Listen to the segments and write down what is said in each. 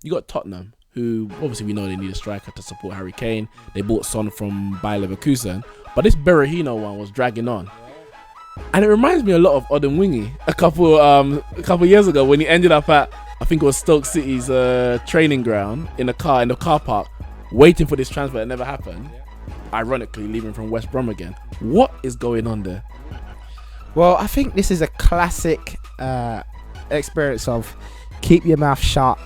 you got Tottenham, who obviously we know they need a striker to support Harry Kane. They bought Son from Bayer Leverkusen, but this Berahino one was dragging on. And it reminds me a lot of Odin Wingy a couple years ago when he ended up at, I think it was Stoke City's training ground in the car park, waiting for this transfer that never happened. Ironically, leaving from West Brom again. What is going on there? Well, I think this is a classic experience of keep your mouth shut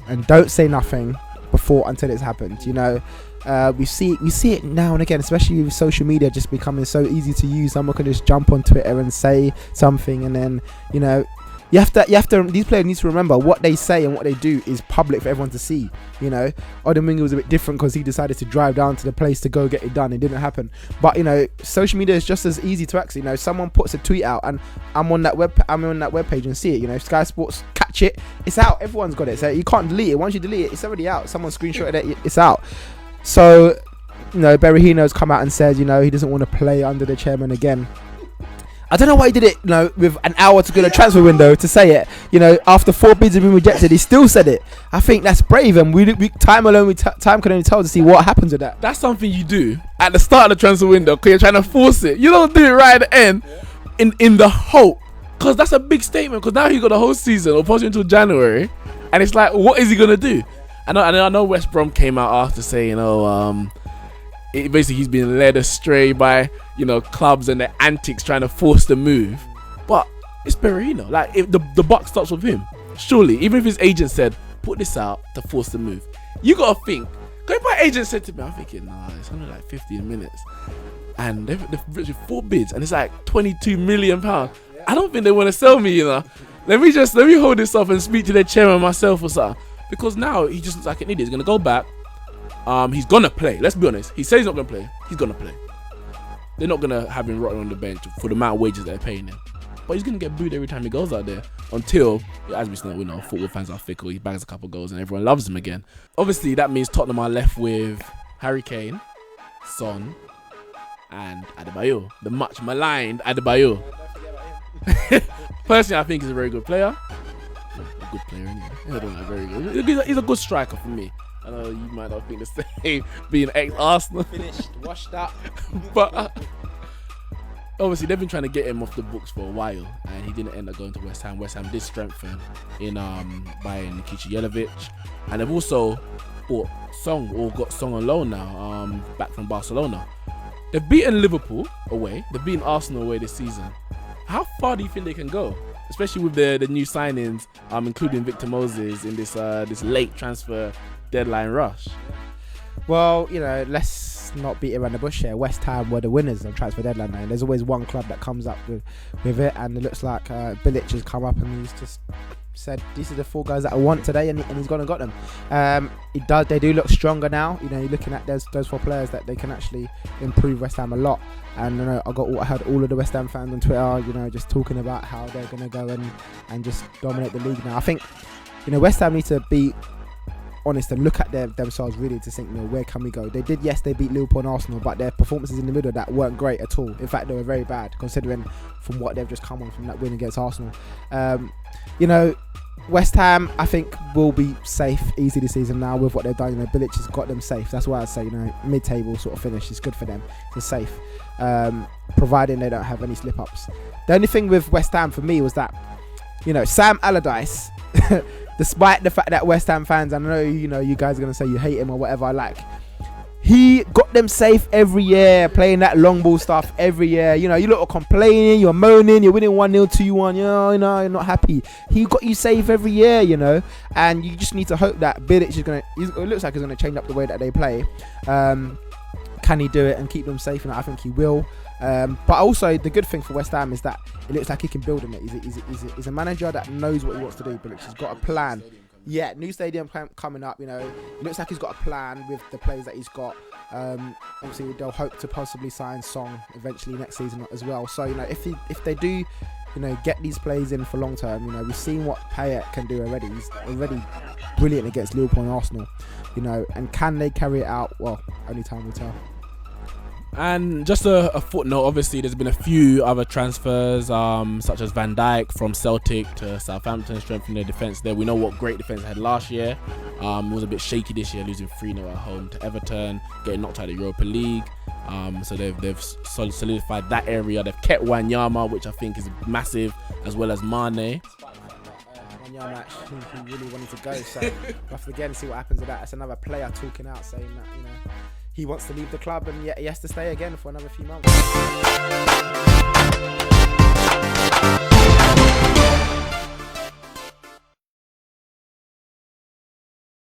and don't say nothing until it's happened. You know, we see it now and again, especially with social media just becoming so easy to use. Someone can just jump on Twitter and say something, and then you know. You have to. These players need to remember what they say and what they do is public for everyone to see. You know, Odemwingie was a bit different because he decided to drive down to the place to go get it done. It didn't happen. But you know, social media is just as easy to access. You know, someone puts a tweet out and I'm on that webpage and see it. You know, Sky Sports catch it. It's out. Everyone's got it. So you can't delete it. Once you delete it, it's already out. Someone screenshotted it. It's out. So you know, Berahino's come out and said, you know, he doesn't want to play under the chairman again. I don't know why he did it, you know, with an hour to go to the transfer window to say it. You know, after 4 bids have been rejected, he still said it. I think that's brave, and time can only tell to see what happens with that. That's something you do at the start of the transfer window because you're trying to force it. You don't do it right at the end in the hope, because that's a big statement. Because now he got the whole season, or possibly until January, and it's like, what is he gonna do? I know West Brom came out after saying, basically he's been led astray by, you know, clubs and their antics trying to force the move. But it's Berahino. Like, if the buck stops with him, surely, even if his agent said, put this out to force the move, you gotta think. Because if my agent said to me, I'm thinking, nah, it's only like 15 minutes. And they've written 4 bids and it's like £22 million. I don't think they want to sell me, you know. Let me hold this up and speak to their chairman myself or something. Because now he just looks like an idiot. He's gonna go back. He's gonna play. Let's be honest. He says he's not gonna play. He's gonna play. They're not gonna have him rotting on the bench for the amount of wages they're paying him. But he's gonna get booed every time he goes out there until, as we know, football fans are fickle. He bangs a couple goals and everyone loves him again. Obviously, that means Tottenham are left with Harry Kane, Son, and Adebayor, the much maligned Adebayor. Personally, I think he's a very good player. A good player, anyway. I don't know, very good. He's a good striker for me. I know you might not think the same, being ex-Arsenal. Finished, washed up. But obviously they've been trying to get him off the books for a while, and he didn't end up going to West Ham. West Ham did strengthen in buying Nikica Jelavic, and they've also bought got Song on loan now, back from Barcelona. They've beaten Liverpool away. They've beaten Arsenal away this season. How far do you think they can go? Especially with the new signings, including Victor Moses in this late transfer deadline rush. Well, you know, let's not beat around the bush here. West Ham were the winners of transfer deadline night. There's always one club that comes up with it, and it looks like Bilic has come up and he's just said, these are the 4 guys that I want today, and he's gone and got them. They do look stronger now. You know, you're looking at those 4 players that they can actually improve West Ham a lot. And you know, I heard all of the West Ham fans on Twitter, you know, just talking about how they're going to go and just dominate the league now. I think, you know, West Ham need to be honest and look at themselves really to think, you know, where can we go? They beat Liverpool and Arsenal, but their performances in the middle that weren't great at all. In fact, they were very bad considering from what they've just come on from that win against Arsenal. You know, West Ham, I think, will be safe easy this season now with what they've done. You know, Bilic has got them safe. That's why I say, you know, mid-table sort of finish is good for them. It's safe, providing they don't have any slip-ups. The only thing with West Ham for me was that, you know, Sam Allardyce, despite the fact that West Ham fans, I know, you know, you guys are going to say you hate him or whatever, like, he got them safe every year, playing that long ball stuff every year. You know, you lot are complaining, you're moaning, you're winning 1-0, 2-1, you know, you're not happy. He got you safe every year, you know, and you just need to hope that Bilic is it looks like he's going to change up the way that they play. Can he do it and keep them safe? And I think he will. But also the good thing for West Ham is that it looks like he can build on it. He's a manager that knows what he wants to do, but he's got a plan. Yeah, new stadium coming up, you know. It looks like he's got a plan with the players that he's got. Obviously, they'll hope to possibly sign Song eventually next season as well. So, you know, if they do, you know, get these players in for long term, you know, we've seen what Payet can do already. He's already brilliant against Liverpool and Arsenal, you know. And can they carry it out? Well, only time will tell. And just a footnote, obviously there's been a few other transfers, such as Van Dijk from Celtic to Southampton, strengthening their defence there. We know what great defence they had last year. It was a bit shaky this year, losing 3-0 at home to Everton, getting knocked out of the Europa League. So they've solidified that area. They've kept Wanyama, which I think is massive, as well as Mane. Wanyama actually he really wanted to go, so we'll have to again see what happens with that. That's another player talking out, saying that, you know, he wants to leave the club and yet he has to stay again for another few months.